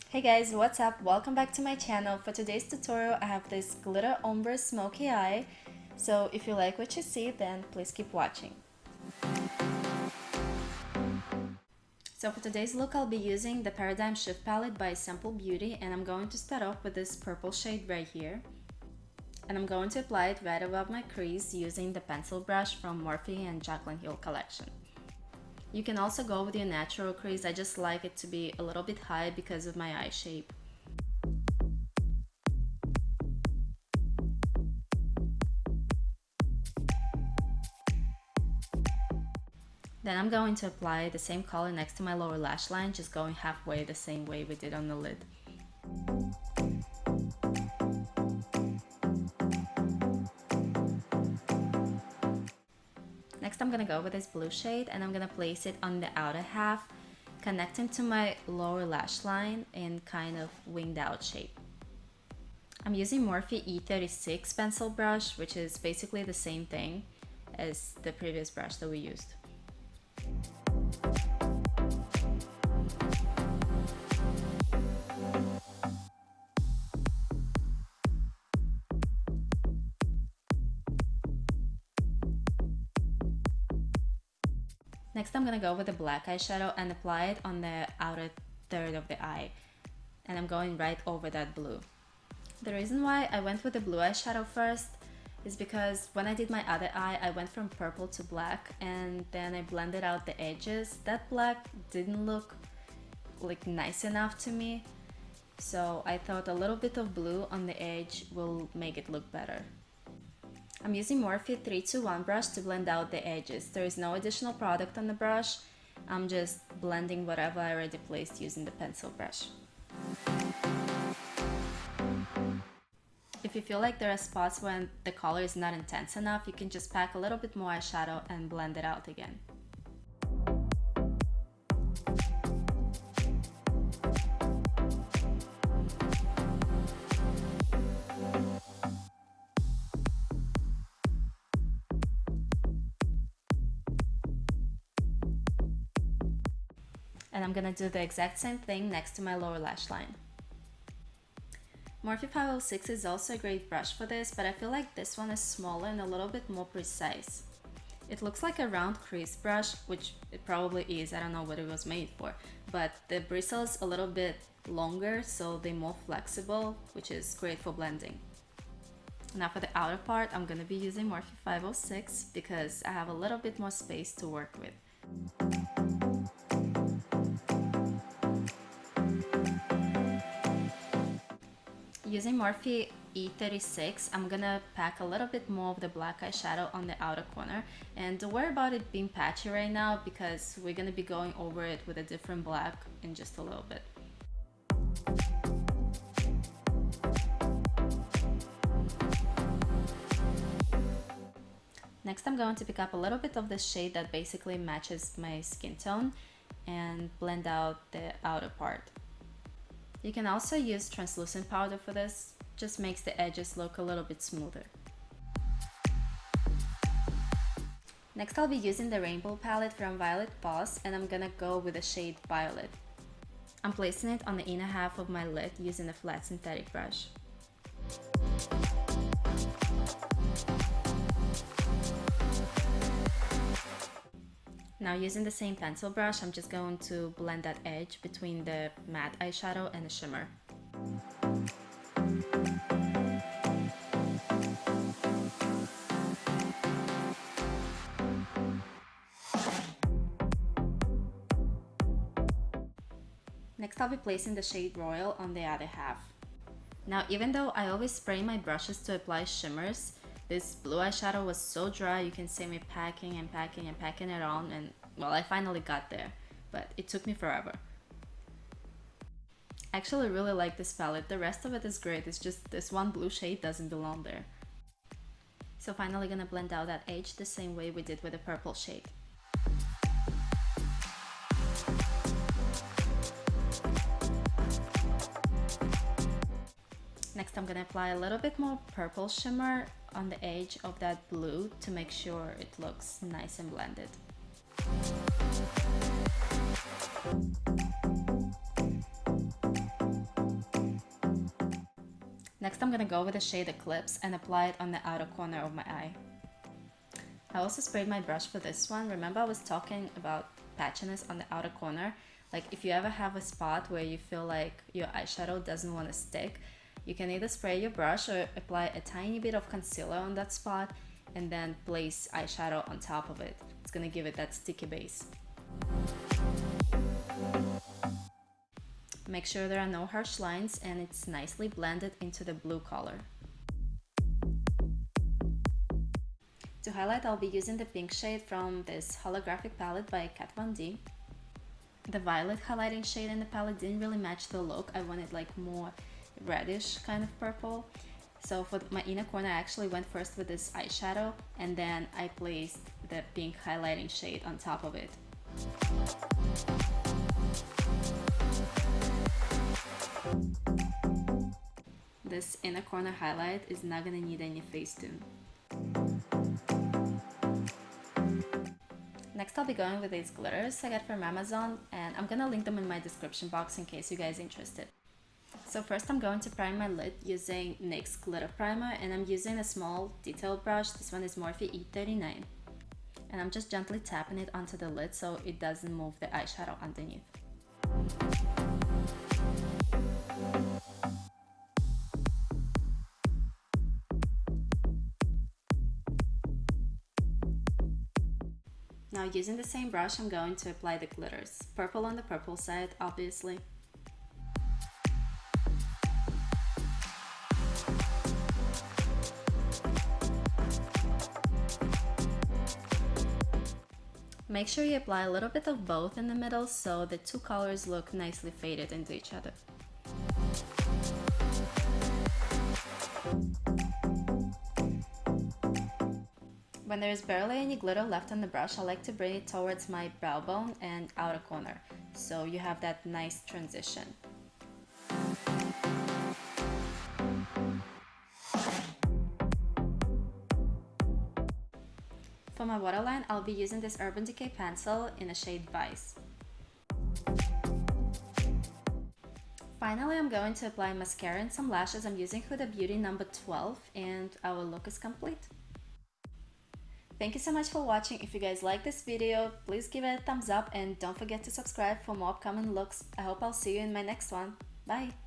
Hey guys, what's up? Welcome back to my channel. For today's tutorial, I have this glitter ombre smoky eye. So if you like what you see, then please keep watching. So for today's look, I'll be using the Paradigm Shift palette by Sample Beauty, and I'm going to start off with this purple shade right here. And I'm going to apply it right above my crease using the pencil brush from Morphe and Jaclyn Hill collection. You can also go with your natural crease. I just like it to be a little bit high because of my eye shape. Then I'm going to apply the same color next to my lower lash line, just going halfway the same way we did on the lid. Next I'm gonna go with this blue shade and I'm gonna place it on the outer half, connecting to my lower lash line in kind of winged out shape. I'm using Morphe E36 pencil brush, which is basically the same thing as the previous brush that we used. Next I'm gonna go with the black eyeshadow and apply it on the outer third of the eye. And I'm going right over that blue. The reason why I went with the blue eyeshadow first is because when I did my other eye, I went from purple to black and then I blended out the edges. That black didn't look like nice enough to me. So I thought a little bit of blue on the edge will make it look better. I'm using Morphe 321 brush to blend out the edges. There is no additional product on the brush. I'm just blending whatever I already placed using the pencil brush. If you feel like there are spots when the color is not intense enough, you can just pack a little bit more eyeshadow and blend it out again. And I'm gonna do the exact same thing next to my lower lash line. Morphe 506 is also a great brush for this, but I feel like this one is smaller and a little bit more precise. It looks like a round crease brush, which it probably is, I don't know what it was made for, but the bristle is a little bit longer, so they're more flexible, which is great for blending. Now for the outer part, I'm gonna be using Morphe 506 because I have a little bit more space to work with. Using Morphe E36, I'm gonna pack a little bit more of the black eyeshadow on the outer corner, and don't worry about it being patchy right now because we're gonna be going over it with a different black in just a little bit. Next I'm going to pick up a little bit of the shade that basically matches my skin tone and blend out the outer part. You can also use translucent powder for this, just makes the edges look a little bit smoother. Next I'll be using the rainbow palette from Voss and I'm gonna go with the shade Violet. I'm placing it on the inner half of my lid using a flat synthetic brush. Now using the same pencil brush, I'm just going to blend that edge between the matte eyeshadow and the shimmer. Next I'll be placing the shade Royal on the other half. Now even though I always spray my brushes to apply shimmers, this blue eyeshadow was so dry you can see me packing and packing and packing it on, and well, I finally got there, but it took me forever. I actually really like this palette. The rest of it is great, it's just this one blue shade doesn't belong there. So finally gonna blend out that edge the same way we did with the purple shade. Next I'm gonna apply a little bit more purple shimmer on the edge of that blue to make sure it looks nice and blended. Next I'm gonna go with the shade Eclipse and apply it on the outer corner of my eye. I also sprayed my brush for this one. Remember I was talking about patchiness on the outer corner? Like if you ever have a spot where you feel like your eyeshadow doesn't want to stick, you can either spray your brush or apply a tiny bit of concealer on that spot and then place eyeshadow on top of it. It's gonna give it that sticky base. Make sure there are no harsh lines and it's nicely blended into the blue color. To highlight, I'll be using the pink shade from this holographic palette by Kat Von D. The violet highlighting shade in the palette didn't really match the look. I wanted like more reddish kind of purple. So for my inner corner, I actually went first with this eyeshadow and then I placed the pink highlighting shade on top of it. This inner corner highlight is not gonna need any Facetune. Next I'll be going with these glitters I got from Amazon, and I'm gonna link them in my description box in case you guys are interested. So first I'm going to prime my lid using NYX glitter primer, and I'm using a small detail brush. This one is Morphe E39. And I'm just gently tapping it onto the lid so it doesn't move the eyeshadow underneath. Now using the same brush, I'm going to apply the glitters. Purple on the purple side, obviously. Make sure you apply a little bit of both in the middle so the two colors look nicely faded into each other. When there is barely any glitter left on the brush, I like to bring it towards my brow bone and outer corner, so you have that nice transition. For my waterline, I'll be using this Urban Decay pencil in the shade Vice. Finally, I'm going to apply mascara and some lashes. I'm using Huda Beauty number 12 and our look is complete. Thank you so much for watching. If you guys like this video, please give it a thumbs up and don't forget to subscribe for more upcoming looks. I hope I'll see you in my next one. Bye!